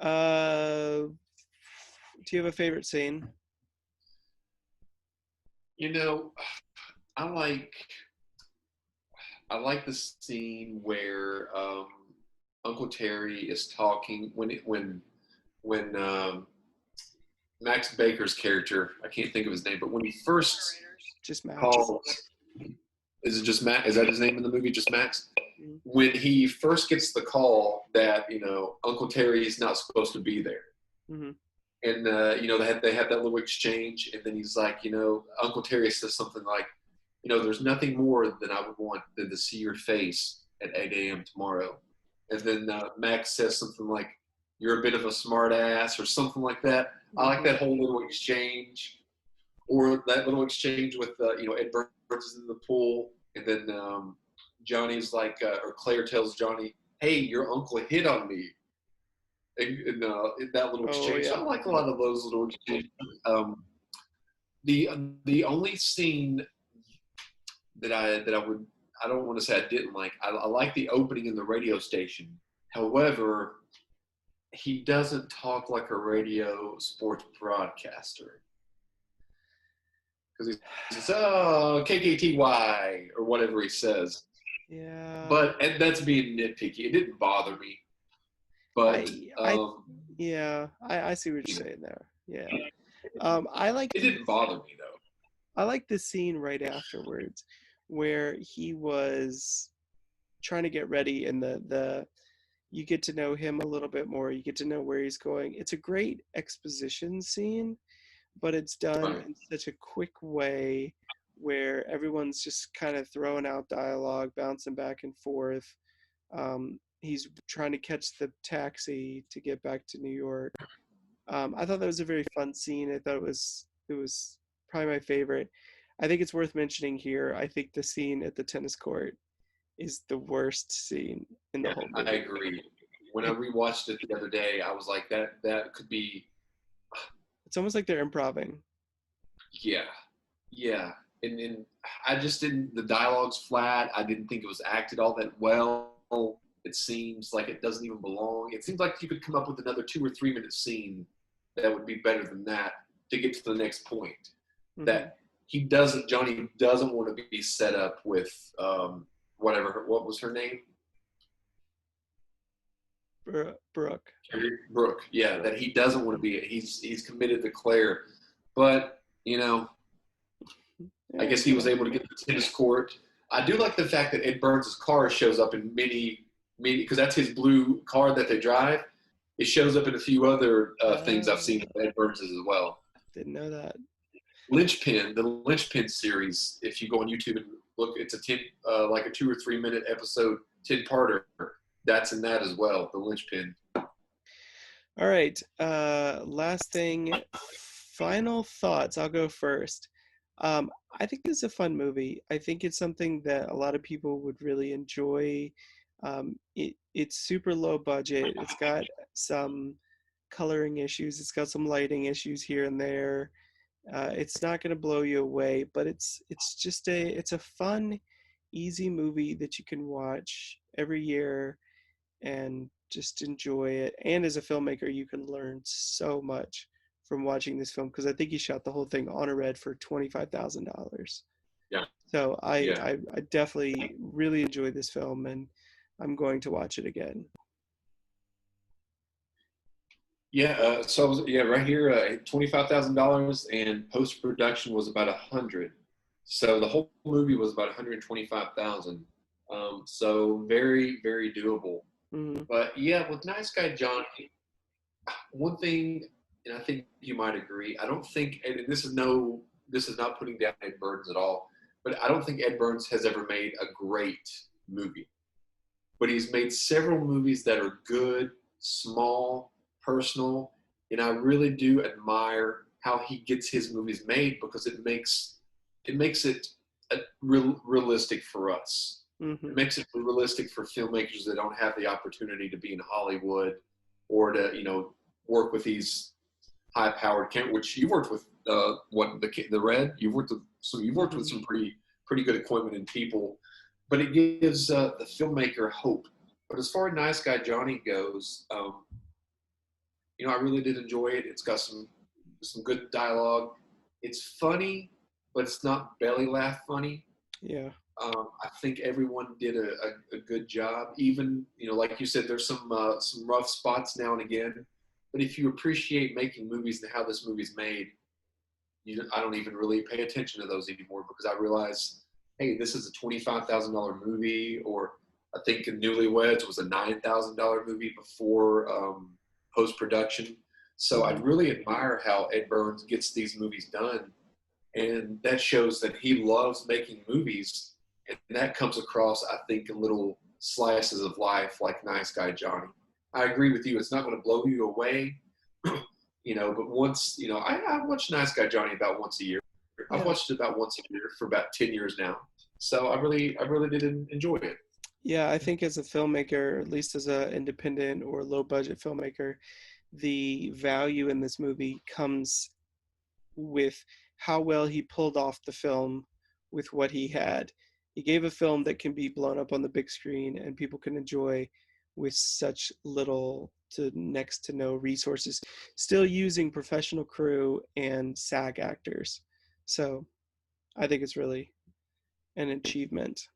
Uh, do you have a favorite scene? You know, I like I like the scene where Uncle Terry is talking when Max Baker's character, I can't think of his name, but when he first Just Max. calls, is it just Max? Is that his name in the movie? Just Max? Mhm. When he first gets the call that Uncle Terry's not supposed to be there, Mhm. and they have that little exchange, and then he's like, Uncle Terry says something like, there's nothing more than I would want than to see your face at 8 a.m. tomorrow. And then Max says something like, "You're a bit of a smart ass," or something like that. I like Mhm. that whole little exchange, or that little exchange with Ed Burns is in the pool, and then Johnny's like, or Claire tells Johnny, "Hey, your uncle hit on me." In that little Oh exchange, so yeah. I like a lot of those little exchanges. Um, the the only scene that I don't want to say I didn't like. I like the opening in the radio station. However, he doesn't talk like a radio sports broadcaster because he says, "Oh, KKTY" or whatever he says. Yeah. But and that's being nitpicky. It didn't bother me, but I yeah. I see what you're saying there. Yeah. I like it didn't bother me though. the scene right afterwards where he was trying to get ready and the you get to know him a little bit more. You get to know where he's going. It's a great exposition scene, but it's done Right. in such a quick way where everyone's just kind of throwing out dialogue, bouncing back and forth. He's trying to catch the taxi to get back to New York. I thought that was a very fun scene. I thought it was probably my favorite. I think it's worth mentioning here. I think the scene at the tennis court is the worst scene in the Yeah, whole I movie. agree. When I It, rewatched it the other day, I was like, that could be, it's almost like they're improving. yeah, yeah. And I just didn't. The dialogue's flat. I didn't think it was acted all that well. It seems like it doesn't even belong. It seems like you could come up with another 2 or 3 minute scene that would be better than that to get to the next point. Hmm. That Johnny doesn't want to be set up with whatever. What was her name? Brooke. Brooke. Yeah, that he doesn't want to be. He's committed to Claire, but I Yeah, guess he's he gonna. was able to get to the tennis court. I do like the fact that Ed Burns' car shows up in many, because that's his blue car that they drive. It shows up in a few other things I've seen with Ed Burns as well. Didn't know that. The Lynchpin series. If you go on YouTube and look, it's like a 2 or 3 minute episode, 10-parter. That's in that as well. The Lynchpin. All right. Last thing. Final thoughts. I'll go first. I think this is a fun movie. I think it's something that a lot of people would really enjoy. It's super low budget. It's got some coloring issues. It's got some lighting issues here and there. It's not going to blow you away, but it's a fun, easy movie that you can watch every year and just enjoy it. And as a filmmaker, you can learn so much from watching this film because I think he shot the whole thing on a red for $25,000. Yeah, So yeah. I definitely really enjoyed this film and I'm going to watch it again. Yeah, yeah, right here, $25,000, and post production was about 100. So the whole movie was about 125,000. So very, very doable. Hmm. But yeah, with Nice Guy Johnny, one thing, and I think you might agree, I don't think, and this is not putting down Ed Burns at all, but I don't think Ed Burns has ever made a great movie. But he's made several movies that are good, small, personal, and I really do admire how he gets his movies made because it makes it realistic for us. It Hmm. makes it realistic for filmmakers that don't have the opportunity to be in Hollywood or to work with these high-powered cameras. Which you've worked with, the Red. You've worked with Hmm. some pretty good equipment and people, but it gives the filmmaker hope But as far as Nice Guy Johnny goes, I really did enjoy it. It's got some good dialogue. It's funny, but it's not belly laugh funny. Yeah. I think everyone did a good job. Even like you said, there's some rough spots now and again. But if you appreciate making movies and how this movie's made, I don't even really pay attention to those anymore because I realize, hey, this is a $25,000 movie, or I think Newlyweds was a $9,000 movie before post production. So I Hmm. really admire how Ed Burns gets these movies done, and that shows that he loves making movies, and that comes across, I think, in little slices of life like Nice Guy Johnny. I agree with you; it's not going to blow you away, but once, I watch Nice Guy Johnny about once a year. I've Yeah. watched it about once a year for about 10 years now. So I really did enjoy it. Yeah, I think as a filmmaker, at least as a independent or low budget filmmaker, the value in this movie comes with how well he pulled off the film with what he had. He gave a film that can be blown up on the big screen and people can enjoy with such little to next to no resources, still using professional crew and SAG actors. So I think it's really an achievement.